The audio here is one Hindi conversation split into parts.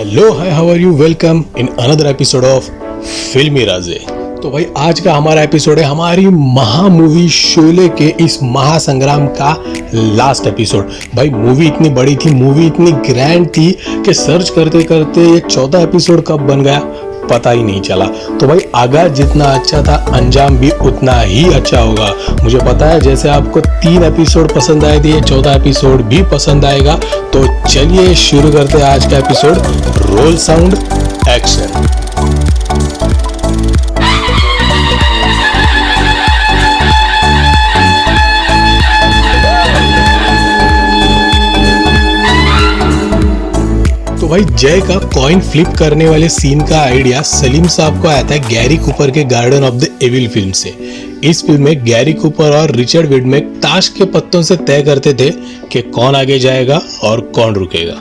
Hello hi, how are you? Welcome in another episode of Filmi Raje. तो भाई आज का हमारा एपिसोड है हमारी महा मूवी शोले के इस महासंग्राम का लास्ट एपिसोड। भाई मूवी इतनी बड़ी थी, मूवी इतनी ग्रैंड थी कि सर्च करते करते ये 14 एपिसोड कब बन गया पता ही नहीं चला। तो भाई आगाज जितना अच्छा था अंजाम भी उतना ही अच्छा होगा। मुझे पता है जैसे आपको 3 एपिसोड पसंद आए थे, ये 14 एपिसोड भी पसंद आएगा। तो चलिए शुरू करते हैं आज का एपिसोड। Role sound action. भाई जय का कॉइन फ्लिप करने वाले सीन का आइडिया सलीम साहब को आया था गैरी कूपर के Garden of the Evil film से। इस फिल्म में गैरी कूपर और रिचर्ड विडमेक ताश के पत्तों से तय करते थे कि कौन आगे जाएगा और कौन रुकेगा।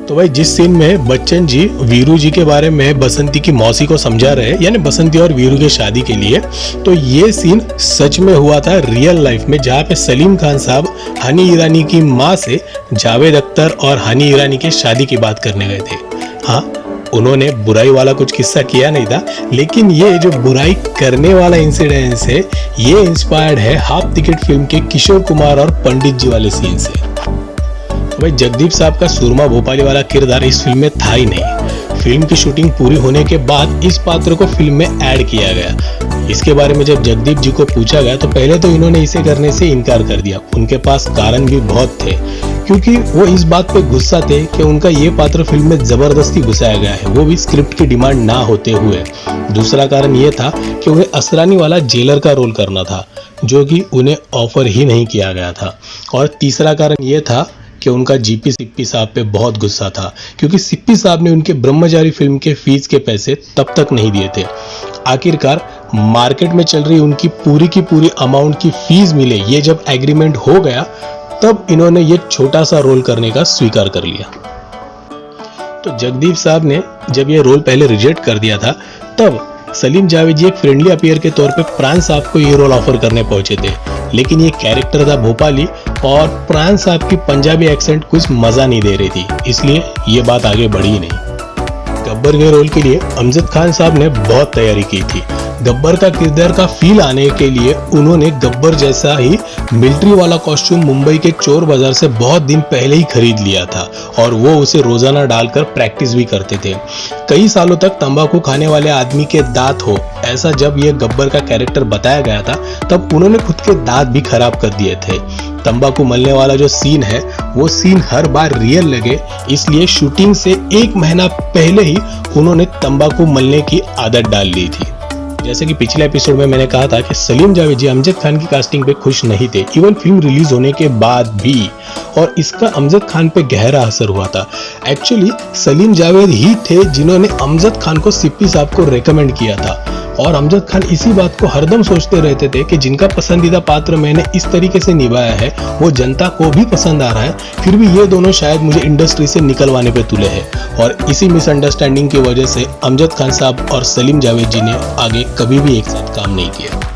तो भाई जिस सीन में बच्चन जी वीरू जी के बारे में बसंती की मौसी को समझा रहे, यानी बसंती और वीरू के शादी के लिए, तो ये सीन सच में हुआ था रियल लाइफ में, जहाँ पे सलीम खान साहब हनी ईरानी की माँ से जावेद अख्तर और हनी ईरानी के शादी की बात करने गए थे। हाँ, उन्होंने बुराई वाला कुछ किस्सा किया नहीं था, लेकिन ये जो बुराई करने वाला इंसिडेंस है ये इंस्पायर्ड है हाफ टिकट फिल्म के किशोर कुमार और पंडित जी वाले सीन से। भाई जगदीप साहब का सुरमा भोपाली वाला किरदार इस फिल्म में था ही नहीं। फिल्म की शूटिंग पूरी होने के बाद इस पात्र को फिल्म में ऐड किया गया। इसके बारे में जब जगदीप जी को पूछा गया तो पहले तो इन्होंने इसे करने से इनकार कर दिया। उनके पास कारण भी बहुत थे, क्योंकि वो इस बात पे गुस्सा थे कि उनका ये पात्र फिल्म में जबरदस्ती घुसाया गया है, वो भी स्क्रिप्ट की डिमांड ना होते हुए। दूसरा कारण ये था कि उन्हें असरानी वाला जेलर का रोल करना था, जो कि उन्हें ऑफर ही नहीं किया गया था। और तीसरा कारण ये था कि उनका जीपी सिप्पी साहब पे बहुत गुस्सा था, क्योंकि सिप्पी साहब ने उनके ब्रह्मचारी फिल्म के फीस के पैसे तब तक नहीं दिए थे। आखिरकार मार्केट में चल रही उनकी पूरी अमाउंट की फीस मिले, ये जब एग्रीमेंट हो गया तब इन्होंने ये छोटा सा रोल करने का स्वीकार कर लिया। तो जगदीप साहब ने जब ये रोल पहले रिजेक्ट कर दिया था, तब सलीम जावेद जी एक फ्रेंडली अपियर के तौर पे प्राण साहब को ये रोल ऑफर करने पहुंचे थे, लेकिन ये कैरेक्टर था भोपाली और प्राण साहब की पंजाबी एक्सेंट कुछ मजा नहीं दे रही थी, इसलिए ये बात आगे बढ़ी ही नहीं। गब्बर के रोल के लिए अमजद खान साहब ने बहुत तैयारी की थी। गब्बर का किरदार का फील आने के लिए उन्होंने गब्बर जैसा ही मिलिट्री वाला कॉस्ट्यूम मुंबई के चोर बाजार से बहुत दिन पहले ही खरीद लिया था, और वो उसे रोजाना डालकर प्रैक्टिस भी करते थे। कई सालों तक तंबाकू खाने वाले आदमी के दांत हो, ऐसा जब ये गब्बर का कैरेक्टर बताया गया था तब उन्होंने खुद के दांत भी खराब कर दिए थे। तंबाकू मलने वाला जो सीन है वो सीन हर बार रियल लगे, इसलिए शूटिंग से 1 महीना पहले ही उन्होंने तंबाकू मलने की आदत डाल ली थी। जैसे कि पिछले एपिसोड में मैंने कहा था कि सलीम जावेद जी अमजद खान की कास्टिंग पे खुश नहीं थे, इवन फिल्म रिलीज होने के बाद भी, और इसका अमजद खान पे गहरा असर हुआ था। एक्चुअली सलीम जावेद ही थे जिन्होंने अमजद खान को सिप्पी साहब को रेकमेंड किया था, और अमजद खान इसी बात को हरदम सोचते रहते थे कि जिनका पसंदीदा पात्र मैंने इस तरीके से निभाया है वो जनता को भी पसंद आ रहा है, फिर भी ये दोनों शायद मुझे इंडस्ट्री से निकलवाने पे तुले हैं। और इसी मिसअंडरस्टैंडिंग की वजह से अमजद खान साहब और सलीम जावेद जी ने आगे कभी भी एक साथ काम नहीं किया।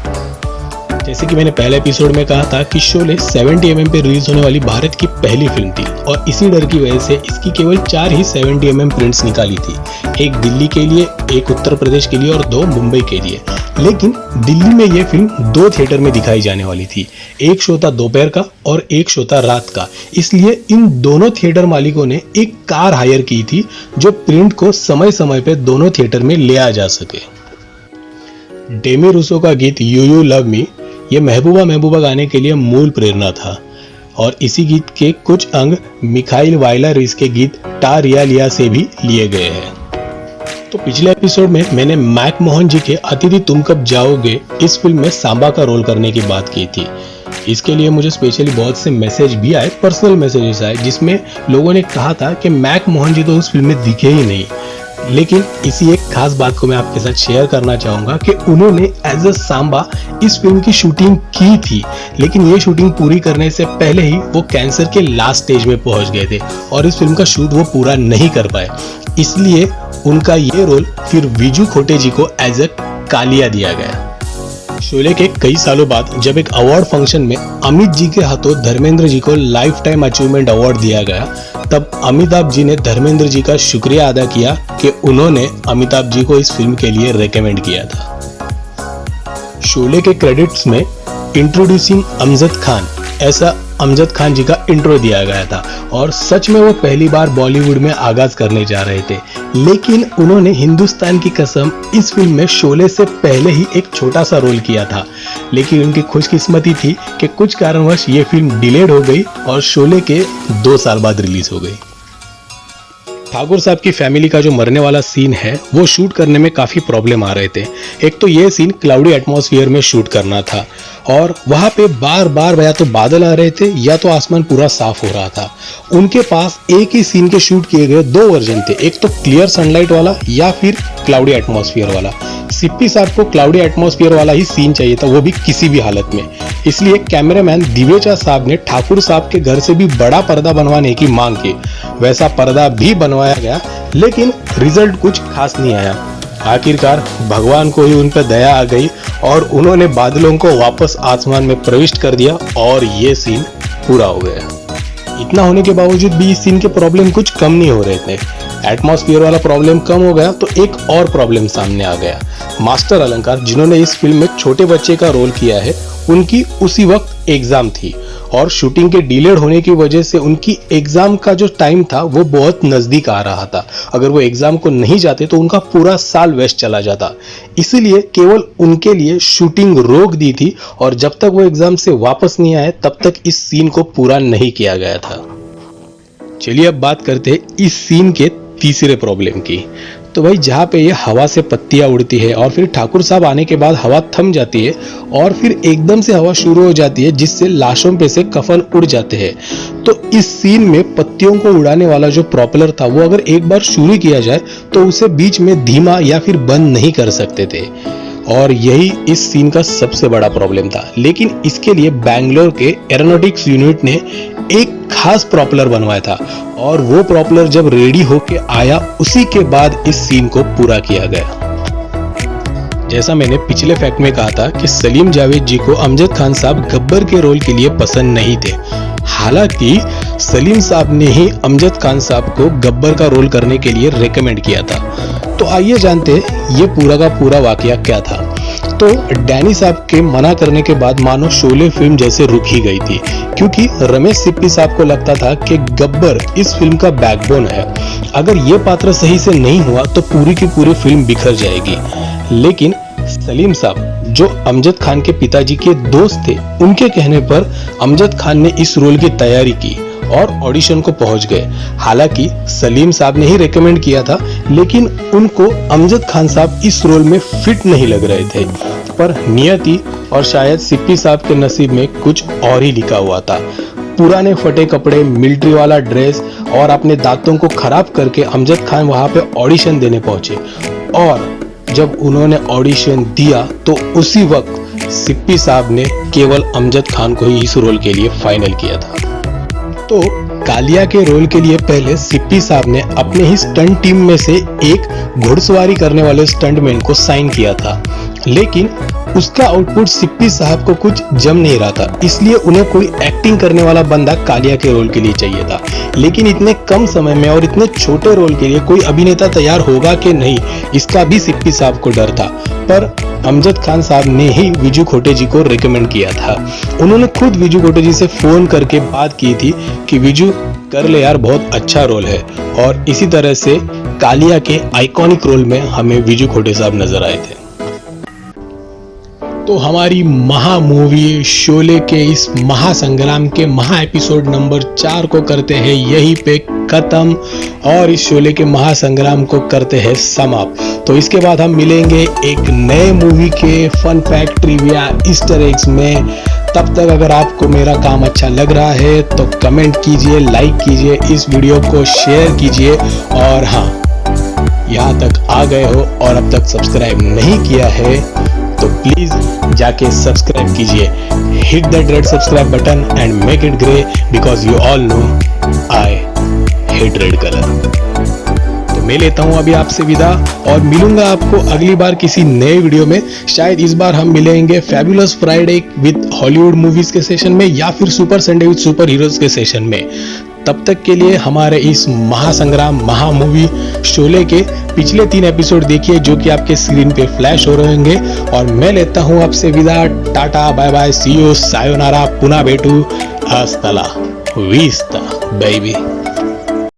जैसे कि मैंने पहले एपिसोड में कहा था कि शोले 70 mm पे रिलीज होने वाली भारत की पहली फिल्म थी, और इसी डर की वजह से इसकी केवल 4 ही 70 mm प्रिंट्स निकाली थी, एक दिल्ली के लिए, एक उत्तर प्रदेश के लिए और 2 मुंबई के लिए। लेकिन दिल्ली में ये फिल्म 2 थिएटर में दिखाई जाने वाली थी, एक शो था दोपहर का और एक शो था रात का, इसलिए इन दोनों थिएटर मालिकों ने एक कार हायर की थी जो प्रिंट को समय समय पे दोनों थिएटर में ले आ जा सके। डेमी रूसो का गीत यू यू लव मी ये महबूबा गाने के लिए मूल प्रेरणा था, और इसी गीत के कुछ अंग मिखाइल वाइलरिस के गीत टा रिया लिया से भी लिए गए हैं। तो पिछले एपिसोड में मैंने मैक मोहन जी के अतिथि तुम कब जाओगे इस फिल्म में सांबा का रोल करने की बात की थी। इसके लिए मुझे स्पेशली बहुत से मैसेज भी आए, पर्सनल मैसेजेस आए, जिसमें लोगों ने कहा था कि मैक मोहन जी तो उस फिल्म में दिखे ही नहीं। लेकिन इसी एक खास बात को मैं आपके साथ शेयर करना चाहूंगा कि उन्होंने एज अ सांबा इस फिल्म की शूटिंग की थी, लेकिन ये शूटिंग पूरी करने से पहले ही वो कैंसर के लास्ट स्टेज में पहुंच गए थे और इस फिल्म का शूट वो पूरा नहीं कर पाए, इसलिए उनका ये रोल फिर विजू खोटे जी को एज अ कालिया दिया गया। शोले के कई सालों बाद जब एक अवार्ड फंक्शन में अमित जी के हाथों धर्मेंद्र जी को लाइफ टाइम अचीवमेंट अवार्ड दिया गया, तब अमिताभ जी ने धर्मेंद्र जी का शुक्रिया अदा किया कि उन्होंने अमिताभ जी को इस फिल्म के लिए रेकमेंड किया था। शोले के क्रेडिट्स में इंट्रोड्यूसिंग अमजद खान, ऐसा अमजद खान जी का इंट्रो दिया गया था और सच में वो पहली बार बॉलीवुड में आगाज करने जा रहे थे, लेकिन उन्होंने हिंदुस्तान की कसम इस फिल्म में शोले से पहले ही एक छोटा सा रोल किया था। लेकिन उनकी खुशकिस्मती थी कि कुछ कारणवश ये फिल्म डिलेड हो गई और शोले के 2 साल बाद रिलीज हो गई। ठाकुर साहब की फैमिली का जो मरने वाला सीन है वो शूट करने में काफी प्रॉब्लम आ रहे थे। एक तो ये सीन क्लाउडी एटमॉस्फेयर में शूट करना था और वहां पे बार बार या तो बादल आ रहे थे या तो आसमान पूरा साफ हो रहा था। उनके पास एक ही सीन के शूट किए गए 2 वर्जन थे, एक तो क्लियर सनलाइट वाला या फिर क्लाउडी एटमॉस्फेयर वाला। सिप्पी साहब को क्लाउडी एटमॉस्फेयर वाला ही सीन चाहिए था, वो भी किसी भी हालत में। इसलिए कैमरामैन दिवेचा साहब ने ठाकुर साहब के घर से भी बड़ा पर्दा बनवाने की मांग की। वैसा पर्दा भी बनवाया गया, लेकिन रिजल्ट कुछ खास नहीं आया। आखिरकार भगवान को ही उन पर दया आ गई और उन्होंने बादलों को वापस आसमान में प्रविष्ट कर दिया और ये सीन पूरा हो गया। इतना होने के बावजूद भी इस सीन के प्रॉब्लम कुछ कम नहीं हो रहे थे। एटमॉस्फेयर वाला प्रॉब्लम कम हो गया तो एक और प्रॉब्लम सामने आ गया। मास्टर अलंकार, जिन्होंने इस फिल्म में छोटे बच्चे का रोल किया है, उनकी उसी वक्त एग्जाम थी और शूटिंग के डिलेड होने की वजह से उनकी एग्जाम का जो टाइम था वो बहुत नजदीक आ रहा था। अगर वो एग्जाम को नहीं जाते तो उनका पूरा साल वेस्ट चला जाता। इसीलिए केवल उनके लिए शूटिंग रोक दी थी और जब तक वो एग्जाम से वापस नहीं आए तब तक इस सीन को पूरा नहीं किया गया था। चलिए अब बात करते हैं इस सीन के तीसरे प्रॉब्लम की। तो भाई जहाँ पे ये हवा से पत्तियां उड़ती है और फिर ठाकुर साहब आने के बाद हवा थम जाती है और फिर एकदम से हवा शुरू हो जाती है जिससे लाशों पे से कफन उड़ जाते हैं। तो इस सीन में पत्तियों को उड़ाने वाला जो प्रोपेलर था वो अगर एक बार शुरू किया जाए तो उसे बीच में धीमा या फिर बंद नहीं कर सकते थे और यही इस सीन का सबसे बड़ा प्रॉब्लम था। लेकिन इसके लिए बैंगलोर के एरोनॉटिक्स यूनिट ने एक खास प्रोपेलर बनवाया था और वो प्रोपेलर जब रेडी होके आया उसी के बाद इस सीन को पूरा किया गया। जैसा मैंने पिछले फैक्ट में कहा था कि सलीम जावेद जी को अमजद खान साहब गब्बर के रोल के लिए पसंद नहीं थे। हालांकि सलीम साहब ने ही अमजद खान साहब को गब्बर का रोल करने के लिए रेकमेंड किया था। तो आइए जानते हैं ये पूरा का पूरा वाकया क्या था। तो डैनी साहब के मना करने के बाद मानो शोले फिल्म जैसे रुक ही गई थी, क्योंकि रमेश सिप्पी साहब को लगता था कि गब्बर इस फिल्म का बैकबोन है। अगर ये पात्र सही से नहीं हुआ तो पूरी की पूरी फिल्म बिखर जाएगी। लेकिन सलीम साहब, जो अमजद खान के पिताजी के दोस्त थे, उनके कहने पर अमजद खान ने इस रोल की तैयारी की और ऑडिशन को पहुंच गए। हालांकि सलीम साहब ने ही रेकमेंड किया था, लेकिन उनको अमजद खान साहब इस रोल में फिट नहीं लग रहे थे। पर नियति और शायद सिप्पी साहब के नसीब में कुछ और ही लिखा हुआ था। पुराने फटे कपड़े, मिलिट्री वाला ड्रेस और अपने दांतों को खराब करके अमजद खान वहां पे ऑडिशन देने पहुंचे और जब उन्होंने ऑडिशन दिया तो उसी वक्त सिप्पी साहब ने केवल अमजद खान को ही इस रोल के लिए फाइनल किया था। तो कालिया के रोल के लिए पहले सिप्पी साहब ने अपने ही स्टंट टीम में से एक घुड़सवारी करने वाले स्टंटमैन को साइन किया था, लेकिन उसका आउटपुट सिप्पी साहब को कुछ जम नहीं रहा था। इसलिए उन्हें कोई एक्टिंग करने वाला बंदा कालिया के रोल के लिए चाहिए था। लेकिन इतने कम समय में और इतने छोटे रोल के लिए कोई अभिनेता तैयार होगा कि नहीं, इसका भी सिप्पी साहब को डर था। पर अमजद खान साहब ने ही विजू खोटे जी को रेकमेंड किया था। उन्होंने खुद विजू खोटे जी से फोन करके बात की थी कि विजू कर ले यार, बहुत अच्छा रोल है। और इसी तरह से कालिया के आइकॉनिक रोल में हमें विजू खोटे साहब नजर आए थे। तो हमारी महा मूवी शोले के इस महासंग्राम के महा एपिसोड नंबर 4 को करते हैं यहीं पे खत्म और इस शोले के महासंग्राम को करते हैं समाप्त। तो इसके बाद हम मिलेंगे एक नए मूवी के fun fact, trivia, Easter eggs में। तब तक अगर आपको मेरा काम अच्छा लग रहा है तो कमेंट कीजिए, लाइक कीजिए, इस वीडियो को शेयर कीजिए और हाँ, यहाँ तक आ गए हो और अब तक सब्सक्राइब नहीं किया है तो प्लीज जाके सब्सक्राइब कीजिए। Hit that red subscribe button and make it grey because you all know I hate red colour. तो तो मैं लेता हूँ अभी आपसे विदा और मिलूंगा आपको अगली बार किसी नए वीडियो में। शायद इस बार हम मिलेंगे fabulous Friday with Hollywood movies के सेशन में या फिर super Sunday with super heroes के सेशन में। तब तक के लिए हमारे इस महासंग्राम महामूवी शोले के पिछले 3 एपिसोड देखिए जो कि आपके स्क्रीन पे फ्लैश हो रहे होंगे। और मैं लेता हूँ आपसे विदा। Tata bye bye see you सायोनारा पुना भेटू हस्तला विस्ता बेबी।